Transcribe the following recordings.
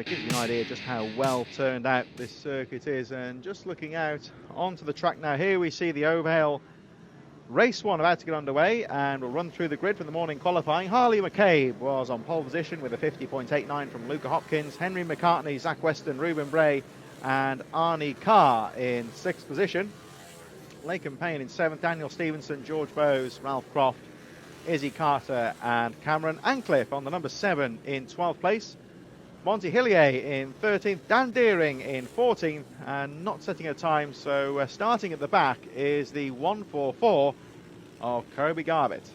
gives you an idea just how well turned out this circuit is. And just looking out onto the track now, here we see the Ohvale Race 1 about to get underway, and we'll run through the grid for the morning qualifying. Harley McCabe was on pole position with a 50.89 from Luca Hopkins. Henry McCartney, Zach Weston, Ruben Bray and Arnie Carr in 6th position. Laken Payne in 7th, Daniel Stevenson, George Bowes, Ralph Croft, Izzy Carter and Cameron Ancliffe on the number 7 in 12th place. Monty Hillier in 13th, Dan Deering in 14th, and not setting a time, so starting at the back is the 144 of Kobe Garbutt.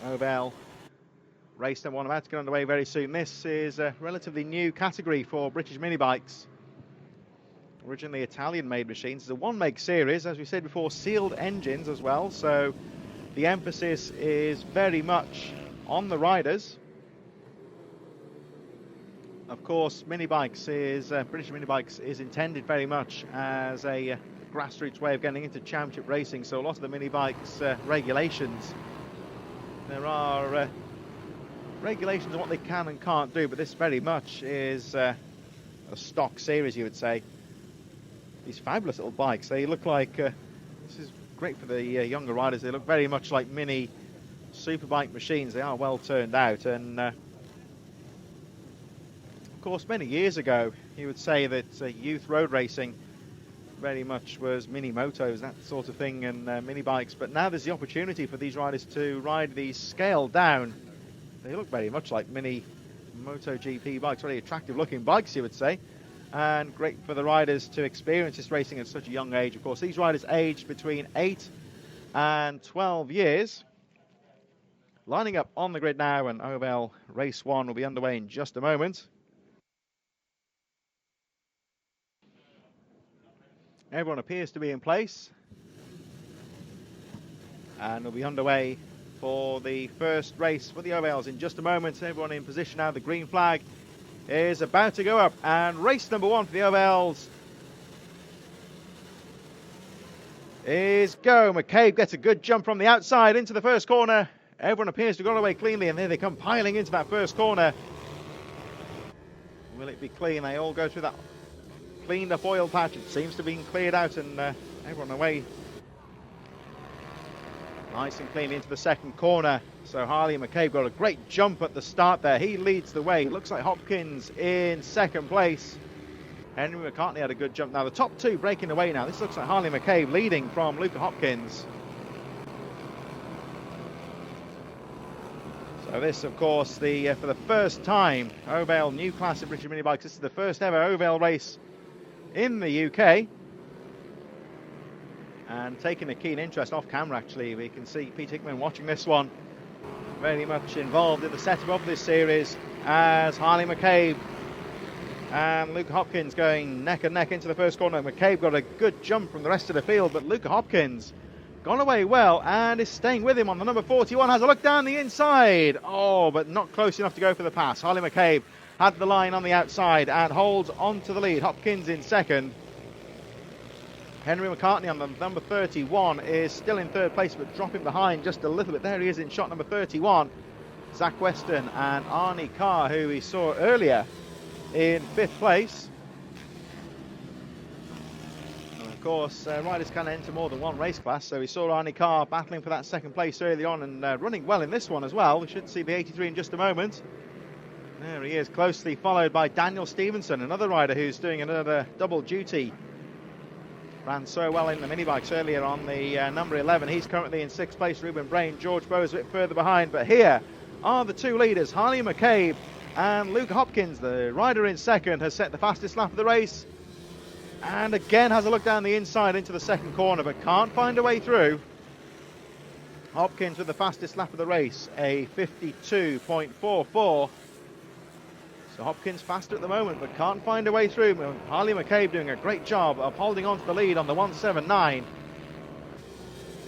Ohvale race number 1 about to get underway very soon. This is a relatively new category for British minibikes. Originally Italian-made machines. It's a one-make series, as we said before, sealed engines as well, so the emphasis is very much on the riders. Of course, British Minibikes is intended very much as a grassroots way of getting into championship racing, so a lot of the minibikes regulations, there are regulations on what they can and can't do, but this very much is a stock series, you would say. These fabulous little bikes, they look like, this is great for the younger riders, they look very much like mini superbike machines. They are well turned out, and of course, many years ago, you would say that youth road racing very much was mini motos, that sort of thing, and mini bikes. But now there's the opportunity for these riders to ride these scaled down. They look very much like mini MotoGP bikes, very attractive looking bikes, you would say. And great for the riders to experience this racing at such a young age. Of course, these riders aged between 8 and 12 years. Lining up on the grid now, and Ohvale Race 1 will be underway in just a moment. Everyone appears to be in place, and we'll be underway for the first race for the Ohvales in just a moment. Everyone in position now. The green flag is about to go up, and race number 1 for the Ohvales is go. McCabe gets a good jump from the outside into the first corner. Everyone appears to have gone away cleanly, and there they come piling into that first corner. Will it be clean? They all go through that cleaned up oil patch. It seems to be cleared out, and everyone away nice and clean into the second corner. So Harley and McCabe got a great jump at the start there. He leads the way. Looks like Hopkins in second place. Henry McCartney had a good jump. Now the top two breaking away now. This looks like Harley McCabe leading from Luca Hopkins. So this, of course, for the first time, Ohvale new class of British minibikes. This is the first ever Ohvale race in the UK, and taking a keen interest off camera, actually, we can see Pete Hickman watching this one, very much involved in the setup of this series, as Harley McCabe and Luca Hopkins going neck and neck into the first corner. McCabe got a good jump from the rest of the field, but Luca Hopkins gone away well and is staying with him on the number 41. Has a look down the inside, but not close enough to go for the pass. Harley McCabe had the line on the outside and holds on to the lead. Hopkins in second. Henry McCartney on the number 31 is still in third place, but dropping behind just a little bit. There he is in shot number 31. Zach Weston and Arnie Carr, who we saw earlier, in 5th place. And of course, riders can enter more than one race class, so we saw Arnie Carr battling for that second place early on, and running well in this one as well. We should see the 83 in just a moment. There he is, closely followed by Daniel Stevenson, another rider who's doing another double duty. Ran so well in the minibikes earlier on the number 11. He's currently in 6th place. Ruben Brain, George Bowes a bit further behind. But here are the two leaders, Harley McCabe and Luca Hopkins. The rider in second has set the fastest lap of the race, and again has a look down the inside into the second corner, but can't find a way through. Hopkins with the fastest lap of the race, a 52.44. So Hopkins faster at the moment, but can't find a way through. Harley McCabe doing a great job of holding on to the lead on the 179.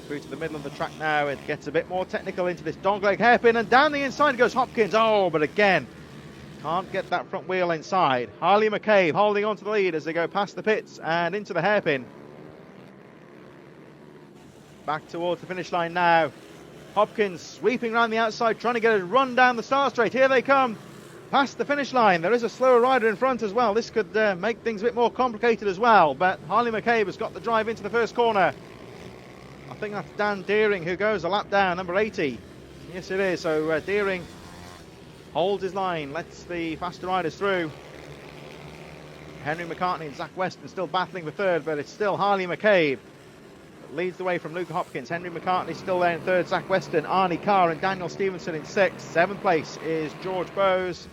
Through to the middle of the track now. It gets a bit more technical into this dogleg hairpin, and down the inside goes Hopkins. But again, can't get that front wheel inside. Harley McCabe holding on to the lead as they go past the pits and into the hairpin. Back towards the finish line now. Hopkins sweeping around the outside, trying to get a run down the start straight. Here they come. past the finish line. There is a slower rider in front as well. This could make things a bit more complicated as well, but Harley McCabe has got the drive into the first corner. I think that's Dan Deering who goes a lap down, number 80. Yes, it is. So Deering holds his line, lets the faster riders through. Henry McCartney and Zach Weston still battling for third, but it's still Harley McCabe that leads the way from Luca Hopkins. Henry McCartney still there in third, Zach Weston, Arnie Carr and Daniel Stevenson in sixth. Seventh place is George Bowes,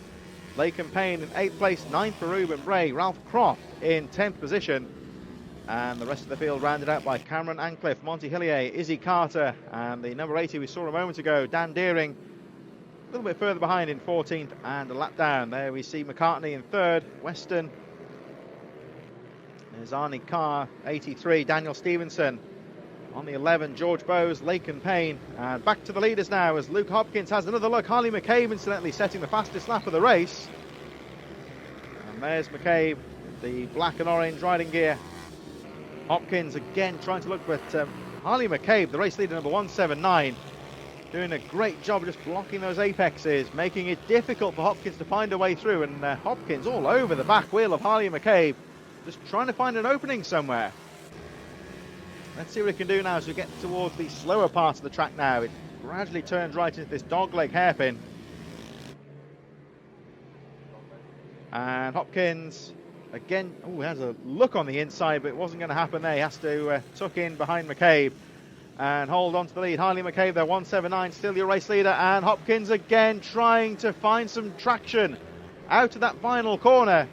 Laken Payne in eighth place, ninth for Ruben Bray, Ralph Croft in 10th position. And the rest of the field rounded out by Cameron Ancliffe, Monty Hillier, Izzy Carter, and the number 80 we saw a moment ago, Dan Deering, a little bit further behind in 14th and a lap down. There we see McCartney in third, Weston. There's Arnie Carr, 83, Daniel Stevenson on the 11, George Bowes, Laken Payne, and back to the leaders now as Luke Hopkins has another look. Harley McCabe incidentally setting the fastest lap of the race. And there's McCabe, the black and orange riding gear. Hopkins again trying to look, but Harley McCabe, the race leader, number 179, doing a great job just blocking those apexes, making it difficult for Hopkins to find a way through, and Hopkins all over the back wheel of Harley McCabe, just trying to find an opening somewhere. Let's see what he can do now as we get towards the slower part of the track now. It gradually turns right into this dogleg hairpin. And Hopkins, again, has a look on the inside, but it wasn't going to happen there. He has to tuck in behind McCabe and hold on to the lead. Harley McCabe there, 179, still your race leader. And Hopkins again trying to find some traction out of that final corner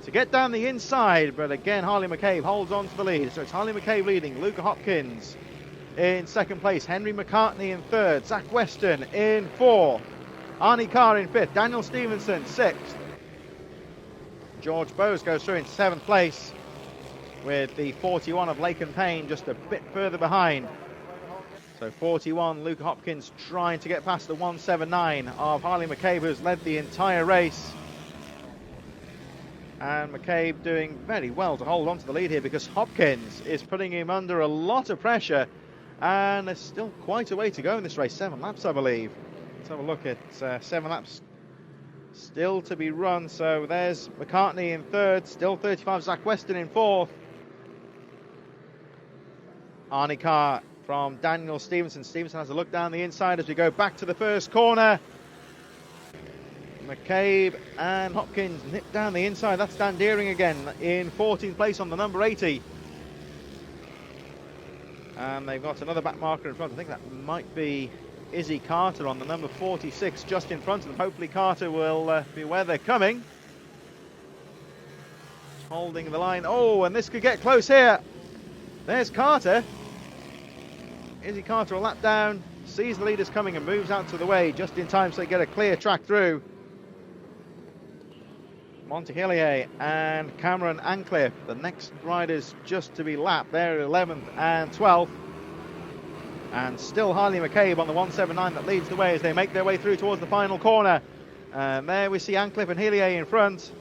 to get down the inside, but again Harley McCabe holds on to the lead. So it's Harley McCabe leading, Luca Hopkins in second place, Henry McCartney in third, Zach Weston in fourth, Arnie Carr in fifth, Daniel Stevenson sixth. George Bowes goes through in seventh place with the 41 of Laken Payne just a bit further behind. So 41, Luca Hopkins trying to get past the 179 of Harley McCabe, who's led the entire race. And McCabe doing very well to hold on to the lead here because Hopkins is putting him under a lot of pressure, and there's still quite a way to go in this race. 7 laps, I believe. Let's have a look at 7 laps still to be run. So there's McCartney in third, still 35, Zach Weston in fourth. Arnie Carr from Daniel Stevenson. Stevenson has a look down the inside as we go back to the first corner. McCabe and Hopkins nip down the inside. That's Dan Deering again in 14th place on the number 80. And they've got another back marker in front. I think that might be Izzy Carter on the number 46 just in front of them. Hopefully Carter will be where they're coming. Holding the line. Oh, and this could get close here. There's Carter. Izzy Carter a lap down, sees the leaders coming and moves out to the way just in time so they get a clear track through. Monty Hillier and Cameron Ancliffe, the next riders just to be lapped. They're 11th and 12th. And still Harley McCabe on the 179 that leads the way as they make their way through towards the final corner. And there we see Ancliffe and Hillier in front.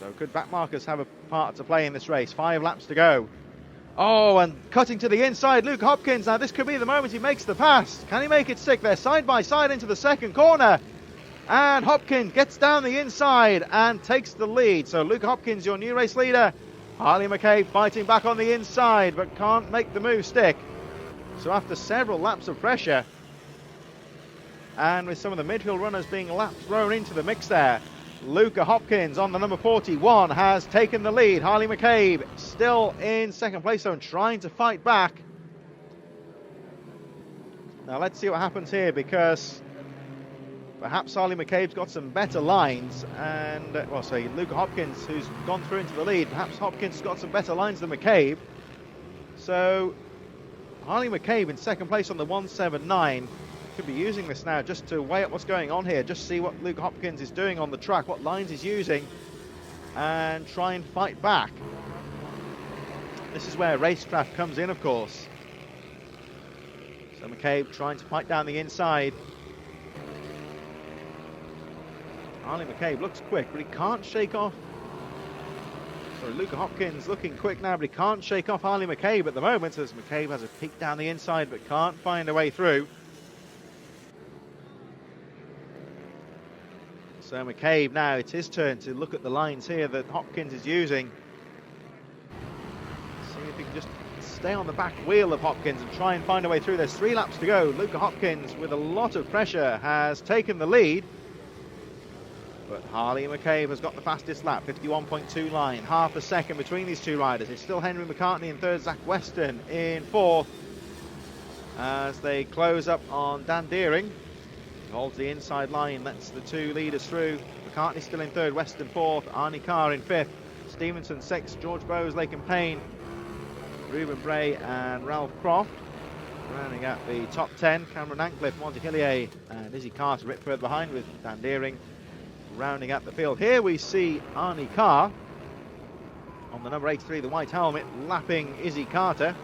So good back markers have a part to play in this race. 5 laps to go. Oh, and cutting to the inside, Luke Hopkins. Now this could be the moment he makes the pass. Can he make it stick there? Side by side into the second corner. And Hopkins gets down the inside and takes the lead. So Luke Hopkins, your new race leader. Harley McCabe fighting back on the inside, but can't make the move stick. So after several laps of pressure, and with some of the midfield runners being thrown into the mix there, Luca Hopkins on the number 41 has taken the lead. Harley McCabe still in second place, though, and trying to fight back. Now let's see what happens here, because perhaps Harley McCabe's got some better lines, and Luca Hopkins, who's gone through into the lead, perhaps Hopkins has got some better lines than McCabe. So Harley McCabe in second place on the 179. Could be using this now just to weigh up what's going on here, just see what Luke Hopkins is doing on the track, what lines he's using, and try and fight back. This is where racecraft comes in, of course. So McCabe trying to fight down the inside. Harley McCabe looks quick, but he can't shake off. Sorry, Luca Hopkins looking quick now, but he can't shake off Harley McCabe at the moment, as McCabe has a peek down the inside but can't find a way through. So McCabe now, it's his turn to look at the lines here that Hopkins is using. See if he can just stay on the back wheel of Hopkins and try and find a way through. There's 3 laps to go. Luca Hopkins, with a lot of pressure, has taken the lead. But Harley McCabe has got the fastest lap, 51.2 line, half a second between these two riders. It's still Henry McCartney in third, Zach Weston in fourth. As they close up on Dan Deering, holds the inside line, lets the 2 leaders through. McCartney still in third, Weston fourth, Arnie Carr in fifth, Stevenson sixth, George Bowes, Lake and Payne, Ruben Bray and Ralph Croft. Rounding out the top 10, Cameron Ancliffe, Monty Hillier and Izzy Carter a bit further behind, with Dan Deering rounding out the field. Here we see Arnie Carr on the number 83, the white helmet, lapping Izzy Carter.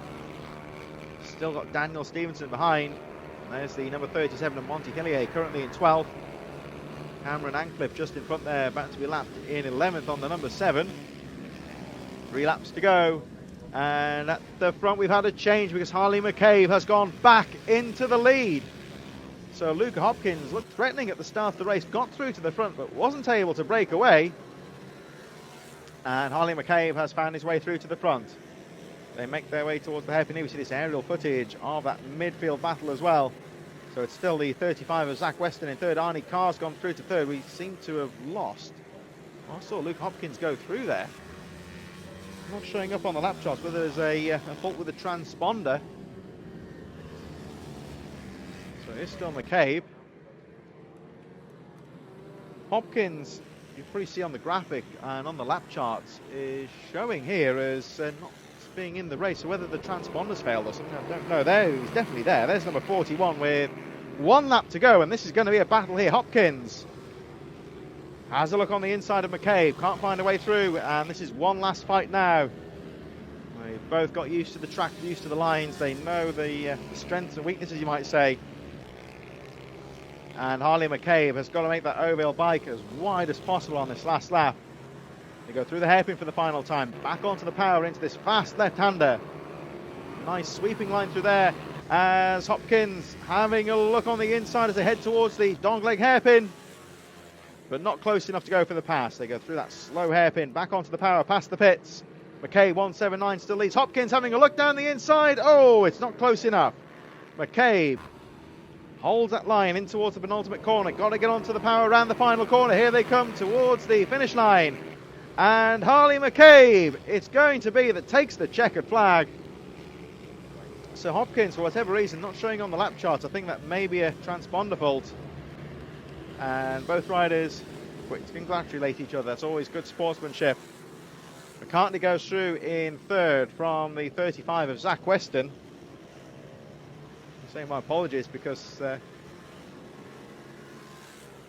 Still got Daniel Stevenson behind. And there's the number 37 of Monty Hillier, currently in 12th. Cameron Ancliffe just in front there, about to be lapped in 11th on the number 7. 3 laps to go. And at the front we've had a change because Harley McCabe has gone back into the lead. So Luca Hopkins looked threatening at the start of the race, got through to the front but wasn't able to break away. And Harley McCabe has found his way through to the front. They make their way towards the hairpin. We see this aerial footage of that midfield battle as well. So it's still the 35 of Zach Weston in third. Arnie Carr's gone through to third. We seem to have lost. I saw Luke Hopkins go through there. Not showing up on the lap charts, whether there's a fault with the transponder. So it's still McCabe. Hopkins, you probably see on the graphic and on the lap charts, is showing here as not being in the race. So whether the transponder's failed or something, I don't know. There, he's definitely there. There's number 41 with 1 lap to go, and this is going to be a battle here. Hopkins has a look on the inside of McCabe, can't find a way through, and this is one last fight now. They've both got used to the track, used to the lines. They know the strengths and weaknesses, you might say. And Harley McCabe has got to make that Ohvale bike as wide as possible on this last lap. They go through the hairpin for the final time, back onto the power into this fast left-hander. Nice sweeping line through there as Hopkins having a look on the inside as they head towards the dogleg hairpin, but not close enough to go for the pass. They go through that slow hairpin, back onto the power, past the pits. McCabe 179 still leads. Hopkins having a look down the inside. Oh, it's not close enough. McCabe holds that line in towards the penultimate corner. Got to get onto the power around the final corner. Here they come towards the finish line. And Harley McCabe, it's going to be that takes the checkered flag. So Hopkins, for whatever reason, not showing on the lap charts. I think that may be a transponder fault. And both riders quick to congratulate each other. That's always good sportsmanship. McCartney goes through in third from the 35 of Zach Weston. I'm saying my apologies because, as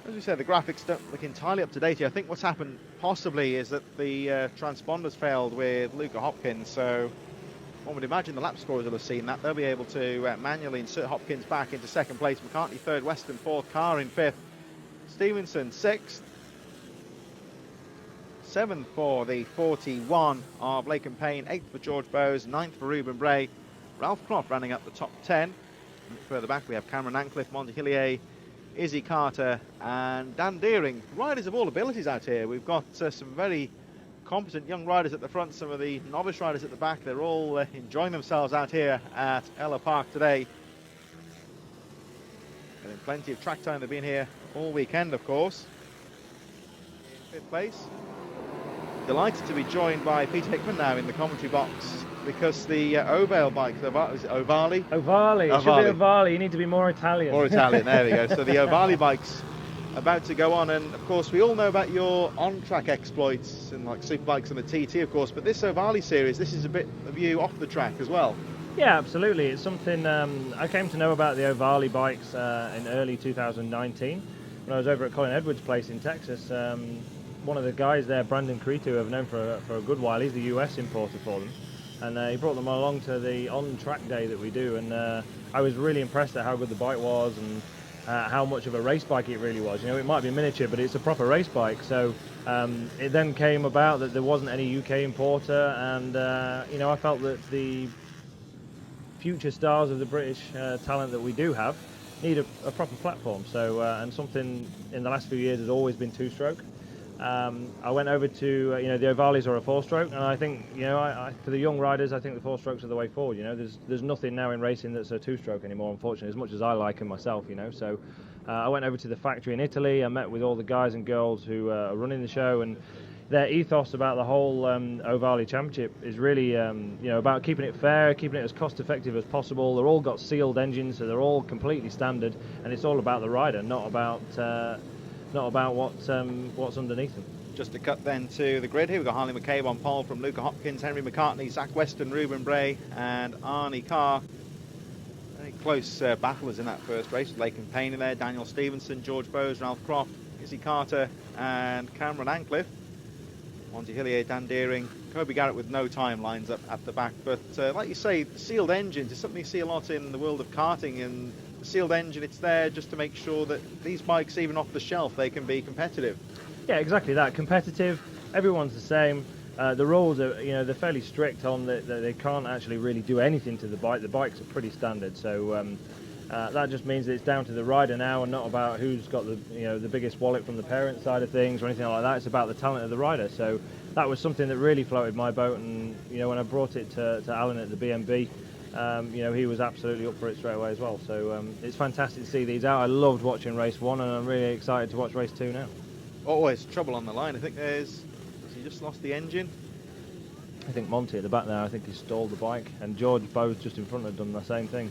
we said, the graphics don't look entirely up to date here. I think what's happened possibly is that the transponders failed with Luca Hopkins. So one would imagine the lap scorers will have seen that. They'll be able to manually insert Hopkins back into second place. McCartney third, Weston fourth, Carr in fifth, Stevenson sixth. 7th for the 41 of Lake and Payne, 8th for George Bowes, 9th for Ruben Bray. Ralph Croft running up the top 10. Further back we have Cameron Ancliffe, Monty Hillier, Izzy Carter and Dan Deering. Riders of all abilities out here. We've got some very competent young riders at the front, some of the novice riders at the back. They're all enjoying themselves out here at Ellough Park today. Getting plenty of track time. They've been here all weekend, of course. In 5th place. Delighted to be joined by Peter Hickman now in the commentary box because the Ohvale bike, is it Ohvale? Ohvale, it should be Ohvale, you need to be more Italian. More Italian, there we go. So the Ohvale bike's about to go on, and of course we all know about your on-track exploits and like superbikes and the TT, of course, but this Ohvale series, this is a bit of you off the track as well. Yeah, absolutely. It's something I came to know about the Ohvale bikes in early 2019 when I was over at Colin Edwards' place in Texas. One of the guys there, Brandon Cretu, I've known for a good while. He's the US importer for them, and he brought them along to the on-track day that we do, and I was really impressed at how good the bike was and how much of a race bike it really was. You know, it might be miniature, but it's a proper race bike. So it then came about that there wasn't any UK importer, and you know, I felt that the future stars of the British talent that we do have need a proper platform. So and something in the last few years has always been two-stroke. I went over to the Ohvales are a four-stroke, and I think for the young riders, I think the four-strokes are the way forward. There's nothing now in racing that's a two-stroke anymore, unfortunately, as much as I like them myself. So I went over to the factory in Italy. I met with all the guys and girls who are running the show, and their ethos about the whole Ohvale Championship is really about keeping it fair, keeping it as cost effective as possible. They're all got sealed engines, so they're all completely standard, and it's all about the rider, not about what's underneath them. Just to cut then to the grid here, we've got Harley McCabe on pole from Luca Hopkins, Henry McCartney, Zach Weston, Ruben Bray and Arnie Carr. Very close battlers in that first race with Laken Payne in there, Daniel Stevenson, George Bowes, Ralph Croft, Izzy Carter and Cameron Ancliffe. Monty Hillier, Dan Deering, Kobe Garrett with no timelines up at the back. But like you say, sealed engines is something you see a lot in the world of karting, and the sealed engine, it's there just to make sure that these bikes, even off the shelf, they can be competitive. Yeah, exactly that. Competitive, everyone's the same. The rules are, they're fairly strict on that they can't actually really do anything to the bike. The bikes are pretty standard, so that just means that it's down to the rider now, and not about who's got the biggest wallet from the parent side of things or anything like that. It's about the talent of the rider. So that was something that really floated my boat, and when I brought it to Alan at the BMB, he was absolutely up for it straight away as well. So it's fantastic to see these out. I loved watching race 1, and I'm really excited to watch race 2 now. Always trouble on the line. I think has he just lost the engine? I think Monty at the back there, I think he stalled the bike, and George Bowes just in front had done the same thing.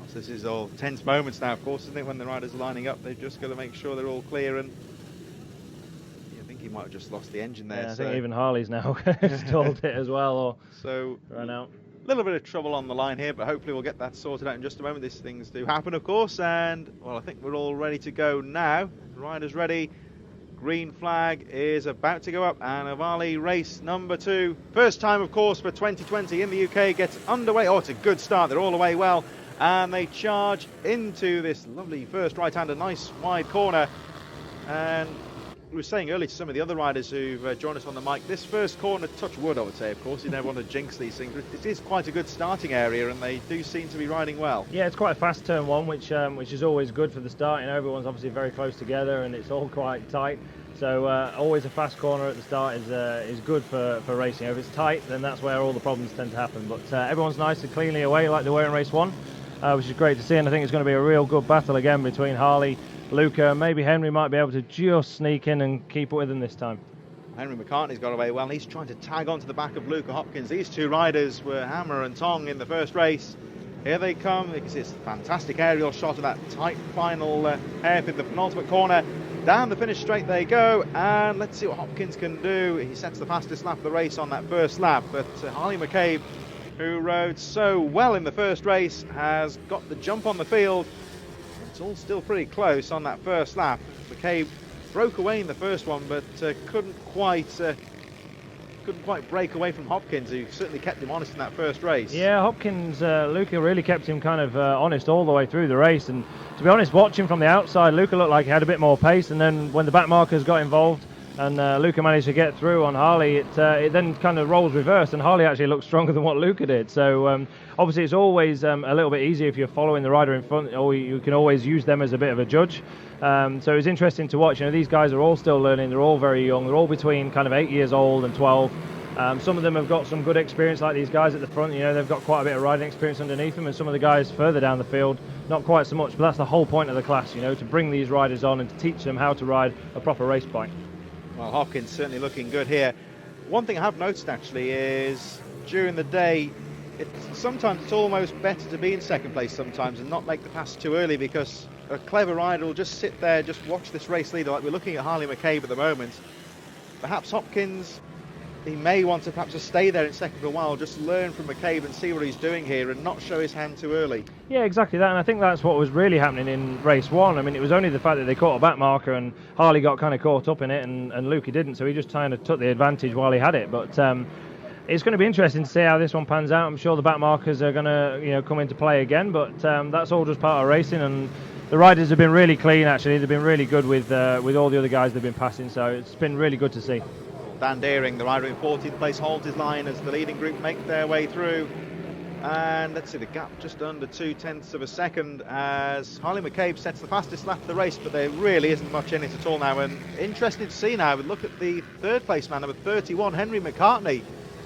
So this is all tense moments now, of course, isn't it? When the riders are lining up, they've just got to make sure they're all clear, and I think he might have just lost the engine there. Yeah, I think even Harley's now stalled it as well, or run out. A little bit of trouble on the line here, but hopefully we'll get that sorted out in just a moment. These things do happen, of course, and well, I think we're all ready to go now. The riders ready. Green flag is about to go up, and Ohvale race number 2. First time, of course, for 2020 in the UK gets underway. Oh, it's a good start. They're all away well, and they charge into this lovely first right-hander, nice wide corner. And we were saying earlier to some of the other riders who've joined us on the mic, this first corner, touch wood, I would say, of course, you never want to jinx these things. It is quite a good starting area, and they do seem to be riding well. Yeah, it's quite a fast turn 1, which is always good for the start. Everyone's obviously very close together, and it's all quite tight. So always a fast corner at the start is good for racing. If it's tight, then that's where all the problems tend to happen. But everyone's nice and cleanly away like they were in race 1, which is great to see. And I think it's going to be a real good battle again between Harley, Luca, and maybe Henry might be able to just sneak in and keep it with him this time. Henry McCartney's got away well, and he's trying to tag onto the back of Luca Hopkins. These two riders were hammer and tong in the first race. Here they come. You can see it's a fantastic aerial shot of that tight final hairpin, the penultimate corner. Down the finish straight they go, and let's see what Hopkins can do. He sets the fastest lap of the race on that first lap, but Harley McCabe, who rode so well in the first race, has got the jump on the field. It's all still pretty close on that first lap. McCabe broke away in the first one, but couldn't quite break away from Hopkins, who certainly kept him honest in that first race. Yeah, Hopkins, Luca really kept him kind of honest all the way through the race, and to be honest, watching from the outside, Luca looked like he had a bit more pace, and then when the back markers got involved and Luca managed to get through on Harley, it then kind of roles reversed, and Harley actually looked stronger than what Luca did. So obviously it's always a little bit easier if you're following the rider in front, or you can always use them as a bit of a judge. So it's interesting to watch. These guys are all still learning. They're all very young. They're all between kind of 8 years old and 12. Some of them have got some good experience, like these guys at the front. They've got quite a bit of riding experience underneath them, and some of the guys further down the field, not quite so much. But that's the whole point of the class, to bring these riders on and to teach them how to ride a proper race bike. Well, Hopkins certainly looking good here. One thing I have noticed actually is during the day, sometimes it's almost better to be in second place sometimes and not make the pass too early, because a clever rider will just sit there, just watch this race leader, like we're looking at Harley McCabe at the moment. Perhaps Hopkins, he may want to perhaps just stay there in second for a while, just learn from McCabe and see what he's doing here and not show his hand too early. Yeah, exactly that, and I think that's what was really happening in race 1. It was only the fact that they caught a back marker and Harley got kind of caught up in it, and Luca didn't, so he just kind of took the advantage while he had it. But it's going to be interesting to see how this one pans out. I'm sure the back markers are going to come into play again, but that's all just part of racing, and the riders have been really clean actually. They've been really good with all the other guys they've been passing, so it's been really good to see. Dan Deering, the rider in 14th place, holds his line as the leading group make their way through. And let's see, the gap just under 0.2 of a second as Harley McCabe sets the fastest lap of the race, but there really isn't much in it at all now. And interesting to see now, we look at the third place man, number 31, Henry McCartney.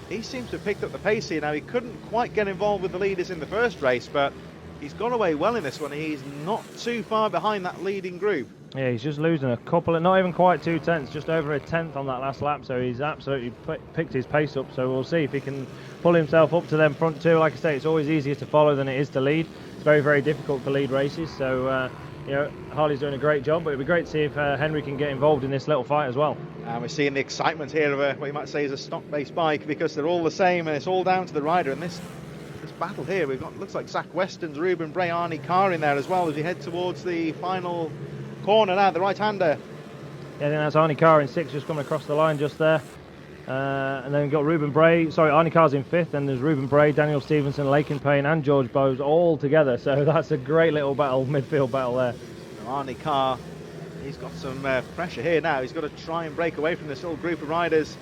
He seems to have picked up the pace here now. He couldn't quite get involved with the leaders in the first race, but he's gone away well in this one. He's not too far behind that leading group. Yeah, he's just losing a couple, not even quite 0.2, just over 1/10 on that last lap, so he's absolutely picked his pace up, so we'll see if he can pull himself up to them front two. Like I say, it's always easier to follow than it is to lead. It's very, very difficult to lead races, so you know, Harley's doing a great job, but it'd be great to see if Henry can get involved in this little fight as well. And we're seeing the excitement here of what you might say is a stock-based bike, because they're all the same and it's all down to the rider. And this battle here, we've got, looks like Zach Weston's, Ruben Bray, Arnie Carr in there as well as we head towards the final corner now, the right-hander. Yeah, I think that's Arnie Carr in 6th, just coming across the line just there. And then we've got Ruben Bray, sorry, Arnie Carr's in 5th, and there's Ruben Bray, Daniel Stevenson, Laken Payne and George Bowes all together, so that's a great little battle, midfield battle there. Arnie Carr, he's got some pressure here now. He's got to try and break away from this little group of riders.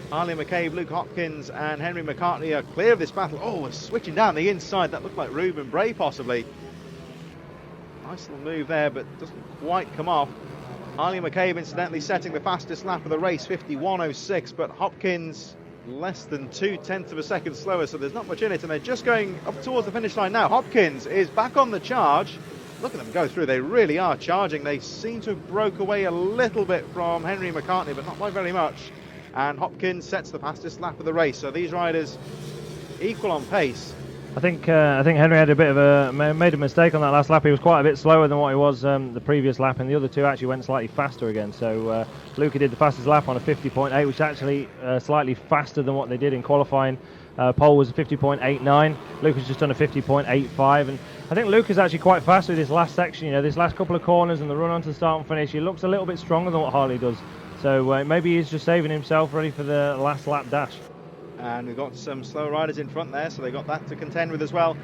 Harley McCabe, Luke Hopkins and Henry McCartney are clear of this battle. Oh, we're switching down the inside. That looked like Ruben Bray possibly. Nice little move there, but doesn't quite come off. Harley McCabe incidentally setting the fastest lap of the race, 51.06, but Hopkins less than 0.2 of a second slower, so there's not much in it, and they're just going up towards the finish line now. Hopkins is back on the charge. Look at them go through, they really are charging. They seem to have broke away a little bit from Henry McCartney, but not by very much. And Hopkins sets the fastest lap of the race, so these riders equal on pace. I think Henry had a bit of made a mistake on that last lap. He was quite a bit slower than what he was the previous lap, and the other two actually went slightly faster again. So Luca did the fastest lap on a 50.8, which is actually slightly faster than what they did in qualifying. Pole was a 50.89. Luca's just done a 50.85, and I think Luca's actually quite fast with this last section. You know, this last couple of corners and the run onto the start and finish. He looks a little bit stronger than what Harley does. So maybe he's just saving himself ready for the last lap dash. And we've got some slow riders in front there, so they got that to contend with as well.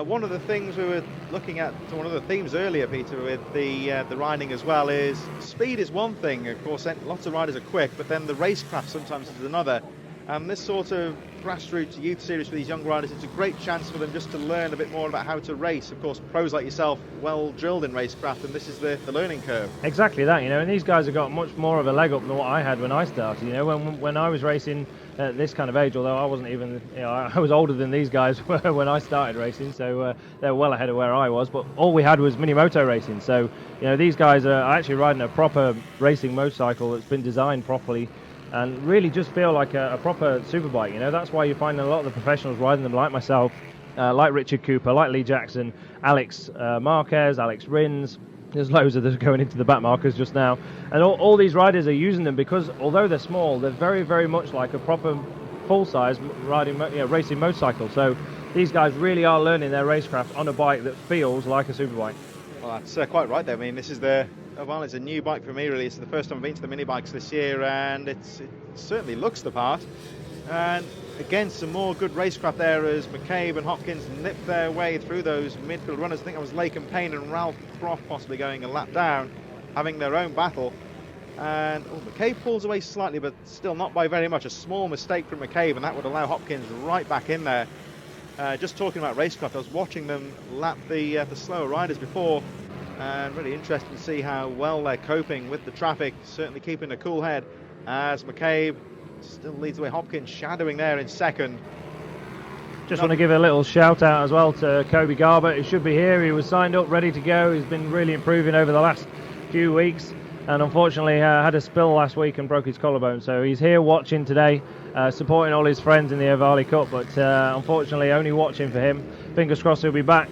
One of the things we were looking at, one of the themes earlier, Peter, with the riding as well, is speed is one thing. Of course, lots of riders are quick, but then the racecraft sometimes is another. And this sort of grassroots youth series for these young riders, it's a great chance for them just to learn a bit more about how to race. Of course, pros like yourself, well drilled in racecraft, and this is the learning curve. Exactly that, you know, and these guys have got much more of a leg up than what I had when I started. You know, when I was racing at this kind of age, although I wasn't even, you know, I was older than these guys when I started racing, so they're well ahead of where I was, but all we had was mini moto racing. So, you know, these guys are actually riding a proper racing motorcycle that's been designed properly and really just feel like a proper superbike. You know, that's why you find a lot of the professionals riding them, like myself, like Richard Cooper, like Lee Jackson, Alex Marquez, Alex Rins. There's loads of them going into the back markers just now, and all these riders are using them because although they're small, they're very, very much like a proper full-size racing motorcycle. So these guys really are learning their racecraft on a bike that feels like a superbike. Well, that's quite right there. I mean, this is well, it's a new bike for me, really. It's the first time I've been to the mini bikes this year, and it certainly looks the part. And again, some more good racecraft there as McCabe and Hopkins nip their way through those midfield runners. I think it was Laken Payne and Ralph Croft possibly going a lap down, having their own battle. And McCabe pulls away slightly, but still not by very much. A small mistake from McCabe, and that would allow Hopkins right back in there. Just talking about racecraft, I was watching them lap the slower riders before, and really interested to see how well they're coping with the traffic, certainly keeping a cool head as McCabe still leads the way. Hopkins shadowing there in second. Just want to give a little shout out as well to Kobe Garbutt. He should be here. He was signed up, ready to go. He's been really improving over the last few weeks, and unfortunately had a spill last week and broke his collarbone. So he's here watching today, supporting all his friends in the Ohvale Cup, but unfortunately only watching for him. Fingers crossed he'll be back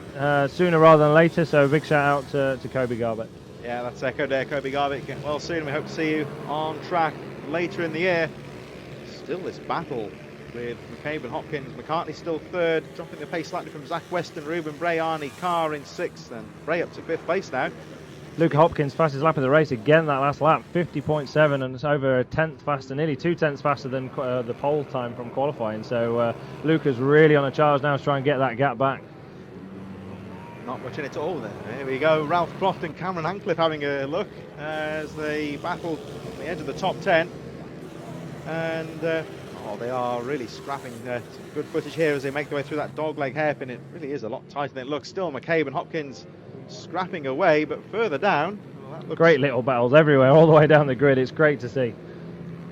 sooner rather than later, so big shout out to Kobe Garbutt. Yeah, that's echoed there, Kobe Garbutt. Get well soon. We hope to see you on track later in the year. Still this battle with McCabe and Hopkins. McCartney still third, dropping the pace slightly from Zach Weston, Ruben Bray, Arnie Carr in sixth, and Bray up to fifth place now. Luke Hopkins, fastest lap of the race again that last lap, 50.7, and it's over a tenth faster, nearly 2 tenths faster than the pole time from qualifying. So Luke is really on a charge now to try and get that gap back. Not much in it at all then. Here we go, Ralph Croft and Cameron Ancliffe having a look as they battle the edge of the top 10. And Oh, they are really scrapping. Good footage here as they make their way through that dogleg hairpin. It really is a lot tighter than it looks. Still McCabe and Hopkins scrapping away, but further down, well, that looks... Great little battles everywhere, all the way down the grid. It's great to see.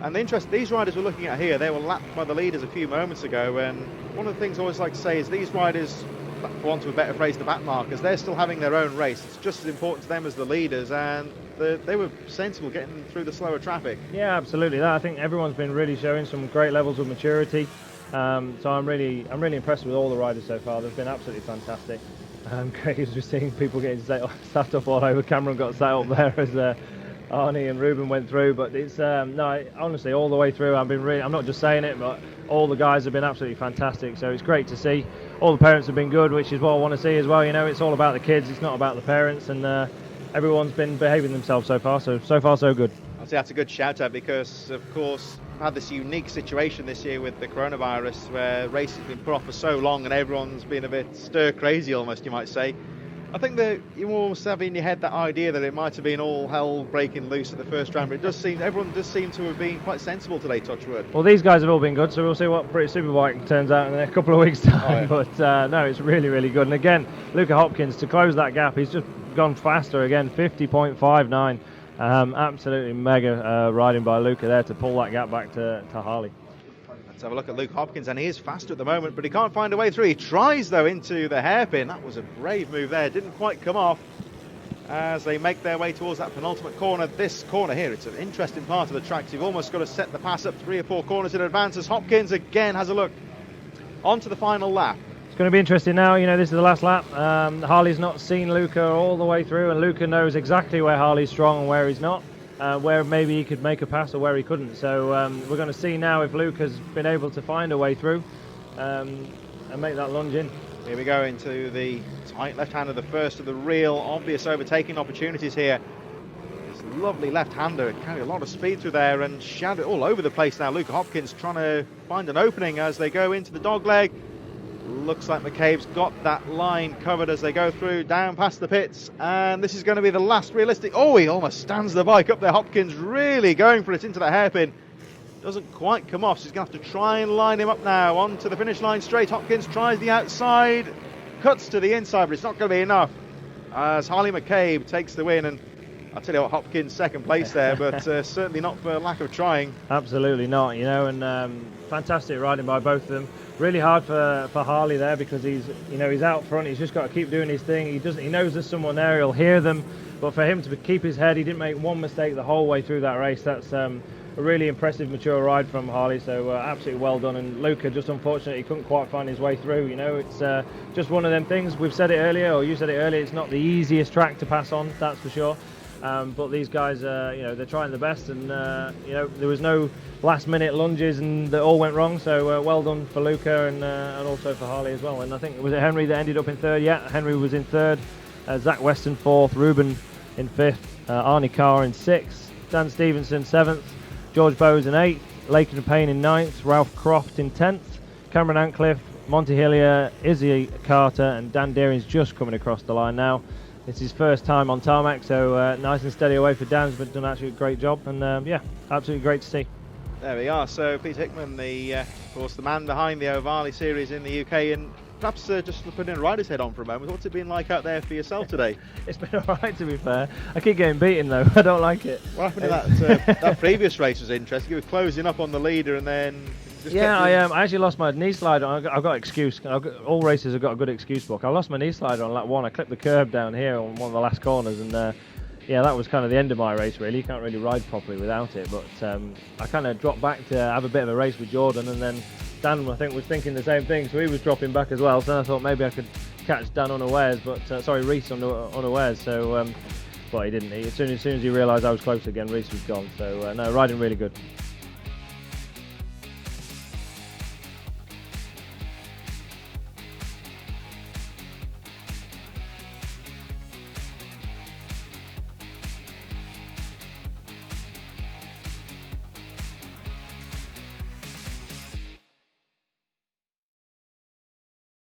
And the interest these riders we're looking at here, they were lapped by the leaders a few moments ago, and one of the things I always like to say is these riders, for want of a better phrase, the back markers, they're still having their own race. It's just as important to them as the leaders, and they were sensible getting through the slower traffic. Yeah, absolutely. I think everyone's been really showing some great levels of maturity. So I'm really impressed with all the riders so far. They've been absolutely fantastic. Great as we're seeing people getting sat up all over. Cameron got sat up there as Arnie and Ruben went through, but it's no, honestly, all the way through I'm not just saying it, but all the guys have been absolutely fantastic, so it's great to see. All the parents have been good, which is what I want to see as well. You know, it's all about the kids, it's not about the parents, and everyone's been behaving themselves so far so good. I'd say that's a good shout out, because of course we've had this unique situation this year with the coronavirus where races have been put off for so long and everyone's been a bit stir crazy almost, you might say. I think that you almost have in your head that idea that it might have been all hell breaking loose at the first round, but everyone does seem to have been quite sensible today, touch wood. Well, these guys have all been good, so we'll see what British Superbike turns out in a couple of weeks' time. Oh, yeah. But no, it's really, really good. And again, Luca Hopkins, to close that gap, he's just gone faster again, 50.59. Absolutely mega riding by Luca there to pull that gap back to Harley. Let's have a look at Luke Hopkins, and he is faster at the moment, but he can't find a way through. He tries, though, into the hairpin. That was a brave move there. Didn't quite come off as they make their way towards that penultimate corner. This corner here, it's an interesting part of the track. So you've almost got to set the pass up 3 or 4 corners in advance as Hopkins again has a look onto the final lap. It's going to be interesting now. You know, this is the last lap. Harley's not seen Luca all the way through, and Luca knows exactly where Harley's strong and where he's not. Where maybe he could make a pass or where he couldn't. So we're going to see now if Luke has been able to find a way through and make that lunge in. Here we go into the tight left hand of the first of the real obvious overtaking opportunities here. This lovely left-hander carried a lot of speed through there and shadowed all over the place now. Luke Hopkins trying to find an opening as they go into the dogleg. Looks like McCabe's got that line covered as they go through down past the pits, and this is going to be the last realistic. Oh, he almost stands the bike up there. Hopkins really going for it into the hairpin. Doesn't quite come off, so he's going to have to try and line him up now onto the finish line straight. Hopkins tries the outside, cuts to the inside, but it's not going to be enough as Harley McCabe takes the win. And I'll tell you what, Hopkins second place there, but certainly not for lack of trying. Absolutely not, you know, and fantastic riding by both of them. Really hard for Harley there, because he's out front. He's just got to keep doing his thing. He knows there's someone there. He'll hear them, but for him to keep his head, he didn't make one mistake the whole way through that race. That's a really impressive, mature ride from Harley. So absolutely well done. And Luca, just unfortunately, couldn't quite find his way through. You know, it's just one of them things. We've said it earlier, or you said it earlier. It's not the easiest track to pass on, that's for sure. But these guys, they're trying the best, and there was no last-minute lunges, and they all went wrong. So well done for Luca and also for Harley as well. And I think was it Henry that ended up in third? Yeah, Henry was in third. Zach Weston fourth, Ruben in fifth, Arnie Carr in sixth, Dan Stevenson seventh, George Bowes in eighth, Laken Payne in ninth, Ralph Croft in 10th, Cameron Antcliffe, Monty Hillier, Izzy Carter, and Dan Deering's just coming across the line now. It's his first time on tarmac, so nice and steady away for Dan's, but done actually a great job, and yeah, absolutely great to see. There we are. So Pete Hickman, of course, the man behind the Ohvale series in the UK, and perhaps just putting a rider's head on for a moment. What's it been like out there for yourself today? It's been all right, to be fair. I keep getting beaten though. I don't like it. What happened in that previous race was interesting. You were closing up on the leader, and then. I actually lost my knee slider. I've got excuse. All races have got a good excuse book. I lost my knee slider on lap 1. I clipped the curb down here on one of the last corners, and yeah, that was kind of the end of my race really. You can't really ride properly without it, but I kind of dropped back to have a bit of a race with Jordan, and then Dan, I think, was thinking the same thing, so he was dropping back as well. So then I thought maybe I could catch Dan unawares, but Reese unawares. So, but he didn't. As soon as he realised I was close again, Reese was gone. So no, riding really good.